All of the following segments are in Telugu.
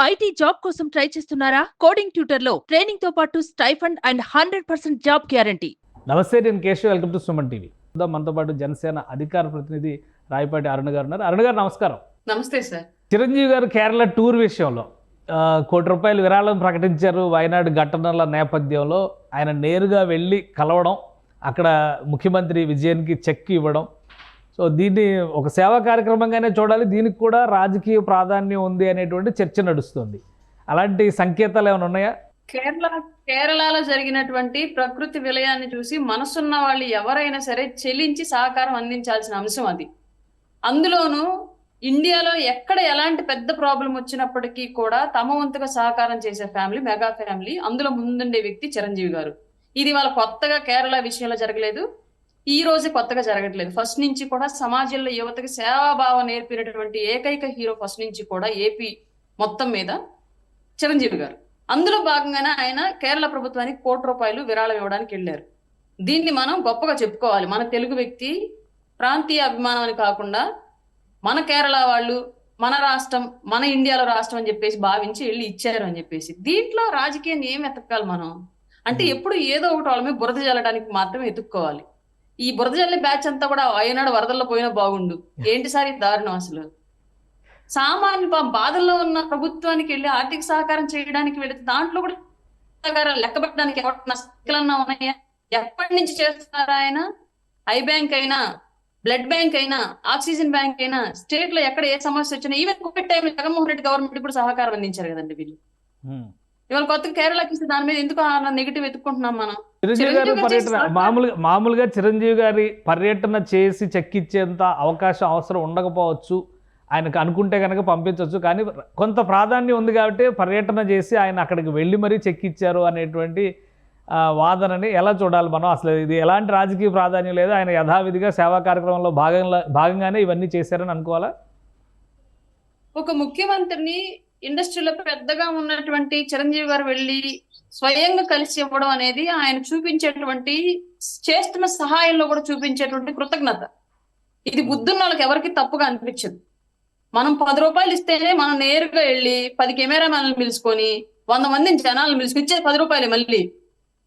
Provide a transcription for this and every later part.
ఐటీ జాబ్ కోసం ట్రై చేస్తున్నారా? కోడింగ్ ట్యూటర్ లో ట్రైనింగ్ తో పాటు స్టైఫండ్ అండ్ 100% జాబ్ గ్యారంటీ. నమస్తే, నేను Keshav. Welcome to Suman TV. మనతో పాటు జనసేన అధికార ప్రతినిధి రాయపాటి అరుణ్ గారు ఉన్నారు. అరుణ్ గారు నమస్కారం. నమస్తే సార్. చిరంజీవి గారు కేరళ టూర్ విషయంలో ₹1 కోటి విరాళం ప్రకటించారు. వయనాడు ఘటనల నేపథ్యంలో ఆయన నేరుగా వెళ్ళి కలవడం, అక్కడ ముఖ్యమంత్రి విజయన్కి చెక్ ఇవ్వడం, సో దీన్ని ఒక సేవా కార్యక్రమంగానే చూడాలి, దీనికి కూడా రాజకీయ ప్రాధాన్యం ఉంది అనేటువంటి చర్చ నడుస్తుంది. అలాంటి సంకేతాలు ఏమైనా ఉన్నాయా? కేరళలో జరిగినటువంటి ప్రకృతి విలయాన్ని చూసి మనసున్న వాళ్ళు ఎవరైనా సరే చెల్లించి సహకారం అందించాల్సిన అంశం అది. అందులోనూ ఇండియాలో ఎక్కడ ఎలాంటి పెద్ద ప్రాబ్లం వచ్చినప్పటికీ కూడా తమ వంతుగా సహకారం చేసే ఫ్యామిలీ మెగా ఫ్యామిలీ. అందులో ముందుండే వ్యక్తి చిరంజీవి గారు. ఇది వాళ్ళ కొత్తగా కేరళ విషయంలో జరగలేదు, ఈ రోజు కొత్తగా జరగట్లేదు. ఫస్ట్ నుంచి కూడా సమాజంలో యువతకి సేవాభావం నేర్పినటువంటి ఏకైక హీరో ఫస్ట్ నుంచి కూడా ఏపీ మొత్తం మీద చిరంజీవి గారు. అందులో భాగంగానే ఆయన కేరళ ప్రభుత్వానికి ₹1 కోటి విరాళం ఇవ్వడానికి వెళ్ళారు. దీన్ని మనం గొప్పగా చెప్పుకోవాలి. మన తెలుగు వ్యక్తి ప్రాంతీయ అభిమానం అని కాకుండా మన కేరళ వాళ్ళు మన రాష్ట్రం, మన ఇండియాలో రాష్ట్రం అని చెప్పేసి భావించి వెళ్ళి ఇచ్చారు అని చెప్పేసి. దీంట్లో రాజకీయాన్ని ఏం ఎతకాలి మనం అంటే, ఎప్పుడు ఏదో ఒకటి వాళ్ళ మీద బురద జల్లడానికి మాత్రమే ఎత్తుక్కోవాలి. ఈ బురద జల్లే బ్యాచ్ అంతా కూడా ఆయనాడు వరదల్లో పోయినా బాగుండు. ఏంటి సార్ ఈ దారుణం? అసలు సామాన్య బాధల్లో ఉన్న ప్రభుత్వానికి వెళ్ళి ఆర్థిక సహకారం చేయడానికి వెళితే దాంట్లో కూడా సహకారాలు లెక్క పెట్టడానికి ఎవరన్నా ఉన్నాయా? ఎప్పటి నుంచి చేస్తున్నారా ఆయన? ఐ బ్యాంక్ అయినా, బ్లడ్ బ్యాంక్ అయినా, ఆక్సిజన్ బ్యాంక్ అయినా, స్టేట్ లో ఎక్కడ ఏ సమస్య వచ్చినా, ఈవెన్ కోవిడ్ టైంలో జగన్మోహన్ రెడ్డి గవర్నమెంట్ కూడా సహకారం అందించారు కదండి వీళ్ళు. ఇవాళ కొత్తగా కేరళకి ఇస్తే దాని మీద ఎందుకు నెగిటివ్ ఎత్తుకుంటున్నాం మనం? చిరంజీవి గారి పర్యటన మామూలుగా చిరంజీవి గారి పర్యటన చేసి చెక్కిచ్చేంత అవకాశం అవసరం ఉండకపోవచ్చు, ఆయనకు అనుకుంటే కనుక పంపించవచ్చు. కానీ కొంత ప్రాధాన్యం ఉంది కాబట్టి పర్యటన చేసి ఆయన అక్కడికి వెళ్ళి మరీ చెక్కిచ్చారు అనేటువంటి వాదనని ఎలా చూడాలి మనం? అసలు ఇది ఎలాంటి రాజకీయ ప్రాధాన్యం లేదు, ఆయన యథావిధిగా సేవా కార్యక్రమంలో భాగంగానే ఇవన్నీ చేశారని అనుకోవాలా? ఒక ముఖ్యమంత్రిని ఇండస్ట్రీలో పెద్దగా ఉన్నటువంటి చిరంజీవి గారు వెళ్ళి స్వయంగా కలిసి ఇవ్వడం అనేది ఆయన చూపించేటువంటి, చేస్తున్న సహాయంలో కూడా చూపించేటువంటి కృతజ్ఞత. ఇది బుద్ధున్న వాళ్ళకి ఎవరికి తప్పుగా అనిపించదు. మనం ₹10 ఇస్తేనే మనం నేరుగా వెళ్ళి 10 కెమెరామెన్లు పిలుచుకొని 100 మందిని జనాలను పిలుచుకుని ఇచ్చే ₹10 మళ్ళీ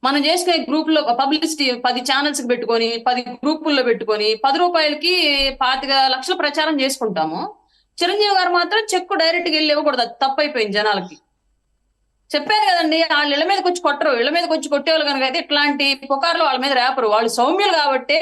మనం చేసుకునే గ్రూప్ లో పబ్లిసిటీ 10 ఛానల్స్ పెట్టుకొని 10 గ్రూపుల్లో పెట్టుకొని ₹10కి 25 లక్షల ప్రచారం చేసుకుంటాము. చిరంజీవి గారు మాత్రం చెక్కు డైరెక్ట్ గా వెళ్ళి ఇవ్వకూడదు, అది తప్పైపోయింది జనాలకి. చెప్పారు కదండి, వాళ్ళు ఇళ్ల మీదకి వచ్చి కొట్టరు, ఇళ్ల మీదకి వచ్చి కొట్టేవాళ్ళు కనుక అయితే ఇట్లాంటి పుకార్లు వాళ్ళ మీద రేపరు. వాళ్ళు సౌమ్యులు కాబట్టి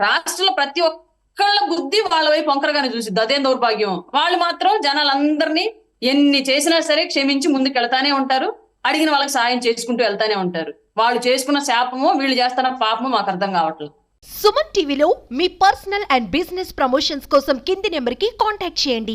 రాష్ట్రంలో ప్రతి ఒక్కళ్ళ బుద్ధి వాళ్ళ వైపు వంకరగానే చూసిద్ది. అదేం దౌర్భాగ్యం. వాళ్ళు మాత్రం జనాలందరినీ ఎన్ని చేసినా సరే క్షమించి ముందుకు వెళ్తానే ఉంటారు, అడిగిన వాళ్ళకి సాయం చేసుకుంటూ వెళ్తానే ఉంటారు. వాళ్ళు చేసుకున్న శాపమో వీళ్ళు చేస్తున్న పాపమో మాకు అర్థం కావట్లేదు. సుమన్ టీవీలో మీ పర్సనల్ అండ్ బిజినెస్ ప్రమోషన్స్ కోసం కింది నెంబర్కి కాంటాక్ట్ చేయండి.